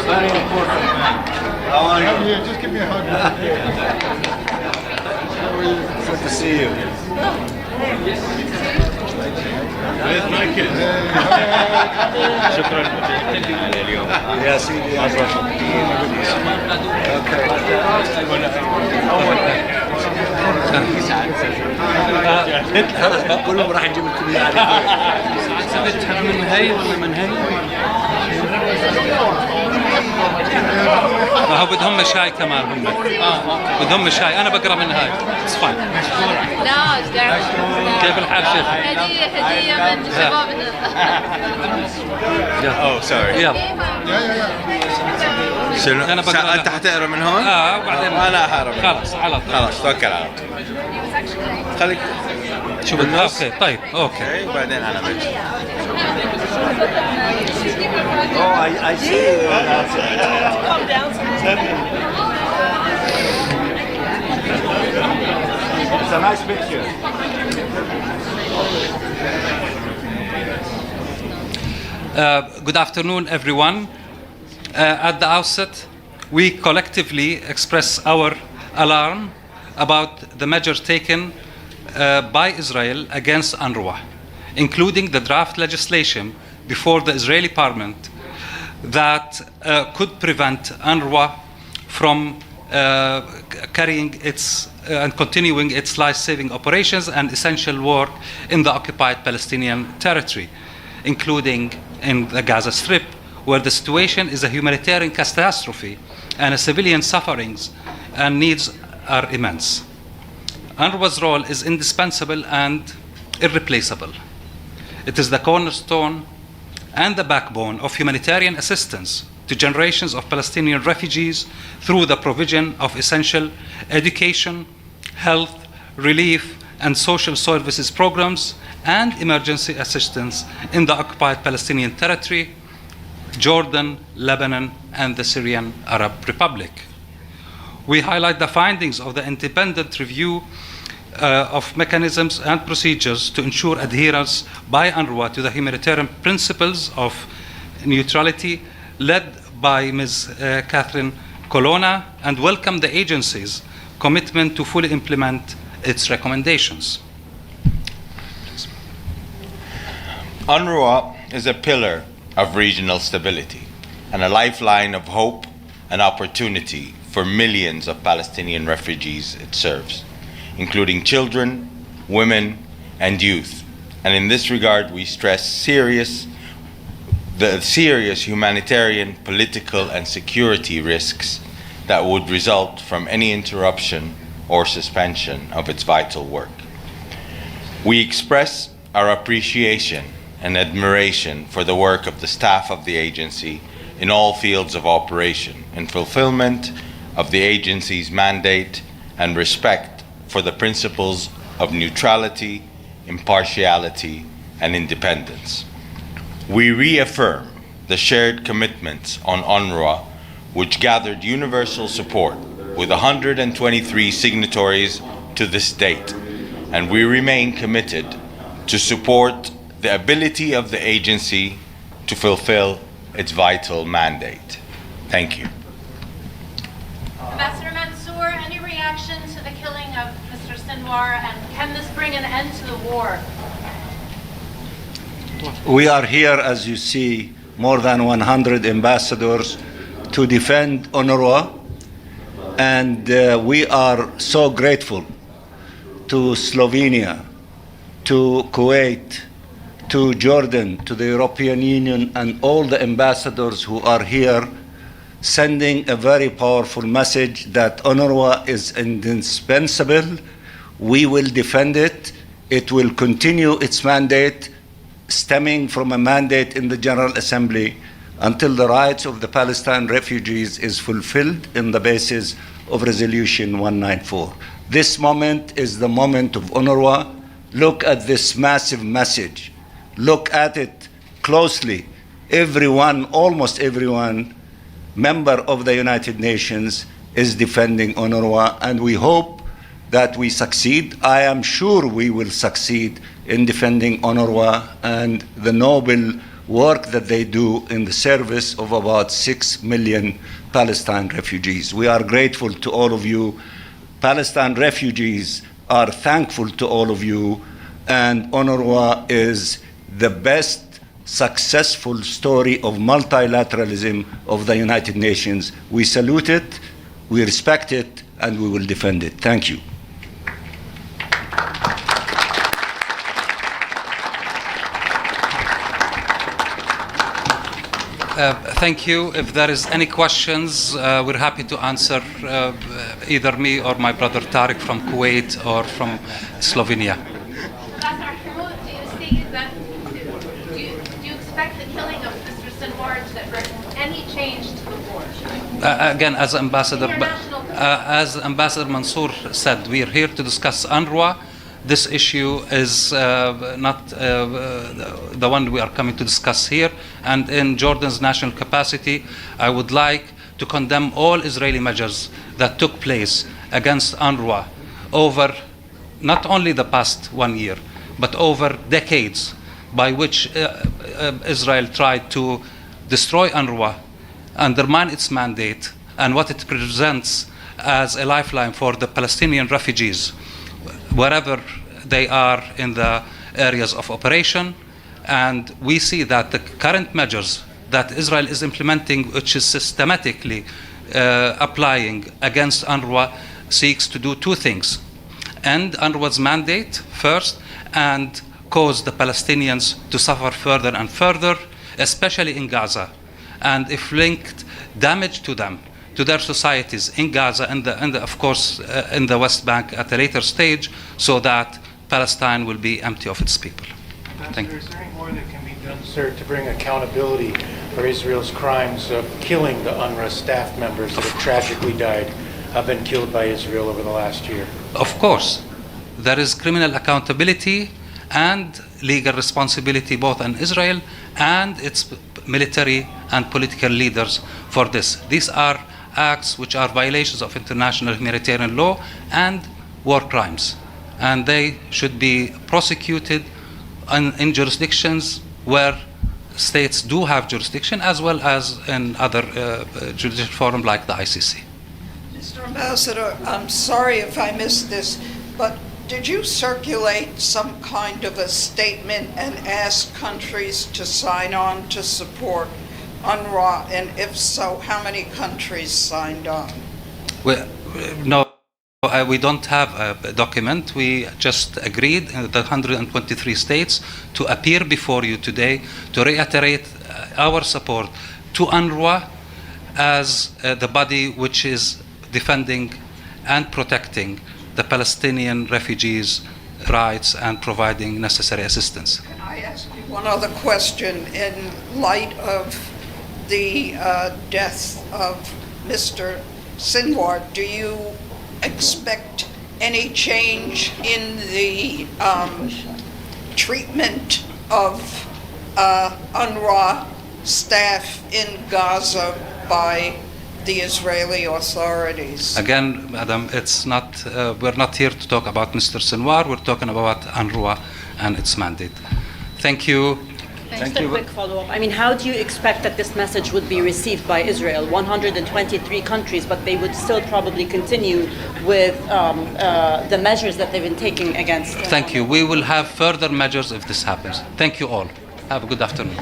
Very important, man. How are you? Yeah, just give me a hug. Good to see you. Where's my kid? شكرا اليوم. يا سيدي يا كلهم راح يجيب الكلية عليك. ساعات من هي ولا من هي؟ هو بدهم شاي كمان هم. بدهم شاي، انا بقرا من هاي. فاين. لا كيف الحال شيخ؟ هدية من شبابنا. Oh, sorry. يلا. شنو؟ أنا بقرأ أنت حتقرا من هون؟ وبعدين أنا هقرا من هون. خلاص على طول. خلاص توكل على الله. خليك شو بدنا؟ اوكي طيب اوكي. وبعدين أنا بجي. Oh, I see. Calm down. It's a nice picture. Good afternoon, everyone. At the outset, we collectively express our alarm about the measures taken by Israel against UNRWA, including the draft legislation before the Israeli parliament that could prevent UNRWA from carrying its and continuing its life-saving operations and essential work in the occupied Palestinian territory, including in the Gaza Strip, where the situation is a humanitarian catastrophe and civilian sufferings and needs are immense. UNRWA's role is indispensable and irreplaceable. It is the cornerstone and the backbone of humanitarian assistance to generations of Palestinian refugees through the provision of essential education, health, relief, and social services programs and emergency assistance in the occupied Palestinian territory, Jordan, Lebanon, and the Syrian Arab Republic. We highlight the findings of the independent review of mechanisms and procedures to ensure adherence by UNRWA to the humanitarian principles of neutrality led by Ms. Catherine Colonna, and welcome the agency's commitment to fully implement its recommendations. UNRWA is a pillar of regional stability and a lifeline of hope and opportunity for millions of Palestinian refugees it serves, including children, women, and youth. And in this regard, we stress the serious humanitarian, political, and security risks that would result from any interruption or suspension of its vital work. We express our appreciation and admiration for the work of the staff of the agency in all fields of operation, in fulfillment of the agency's mandate and respect for the principles of neutrality, impartiality, and independence. We reaffirm the shared commitments on UNRWA, which gathered universal support with 123 signatories to this date, and we remain committed to support the ability of the agency to fulfill its vital mandate. Thank you. Ambassador Mansour, any reaction to the killing of Mr. Sinwar, and can this bring an end to the war? We are here, as you see, more than 100 ambassadors to defend UNRWA, and we are so grateful to Slovenia, to Kuwait, to Jordan, to the European Union, and all the ambassadors who are here, sending a very powerful message that UNRWA is indispensable. We will defend it. It will continue its mandate, stemming from a mandate in the General Assembly, until the rights of the Palestine refugees is fulfilled in the basis of Resolution 194. This moment is the moment of UNRWA. Look at this massive message. Look at it closely. Everyone, almost everyone, member of the United Nations is defending UNRWA, and we hope that we succeed. I am sure we will succeed in defending UNRWA and the noble work that they do in the service of about 6 million Palestine refugees. We are grateful to all of you. Palestine refugees are thankful to all of you, and UNRWA is the best successful story of multilateralism of the United Nations. We salute it, we respect it, and we will defend it. Thank you. Thank you. If there is any questions, we're happy to answer, either me or my brother Tariq from Kuwait or from Slovenia. Do you expect the killing of Mr. Sinwar to bring any change to the war? Again, as Ambassador Mansour said, we are here to discuss UNRWA. This issue is not the one we are coming to discuss here. And in Jordan's national capacity, I would like to condemn all Israeli measures that took place against UNRWA over not only the past 1 year, but over decades, by which Israel tried to destroy UNRWA, undermine its mandate, and what it presents as a lifeline for the Palestinian refugees, wherever they are in the areas of operation. And we see that the current measures that Israel is implementing, which is systematically applying against UNRWA, seeks to do two things: end UNRWA's mandate first, and cause the Palestinians to suffer further and further, especially in Gaza, and inflict damage to them, to their societies in Gaza and, of course, in the West Bank at a later stage, so that Palestine will be empty of its people. Thank you. Is there any more that can be done, sir, to bring accountability for Israel's crimes of killing the UNRWA staff members that have tragically died, have been killed by Israel over the last year? Of course, there is criminal accountability and legal responsibility both in Israel and its military and political leaders for this. These are acts which are violations of international humanitarian law and war crimes, and they should be prosecuted in jurisdictions where states do have jurisdiction, as well as in other judicial forums like the ICC. Mr. Ambassador, I'm sorry if I missed this, but did you circulate some kind of a statement and ask countries to sign on to support UNRWA? And if so, how many countries signed on? No, we don't have a document. We just agreed, the 123 states, to appear before you today to reiterate our support to UNRWA as the body which is defending and protecting the Palestinian refugees' rights and providing necessary assistance. Can I ask you one other question? In light of the death of Mr. Sinwar, do you expect any change in the treatment of UNRWA staff in Gaza by the Israeli authorities? Again, Madam, it's not. We're not here to talk about Mr. Sinwar. We're talking about UNRWA and its mandate. Thank you. Just a quick follow-up. I mean, how do you expect that this message would be received by Israel? 123 countries, but they would still probably continue with the measures that they've been taking against. Thank you. We will have further measures if this happens. Thank you all. Have a good afternoon.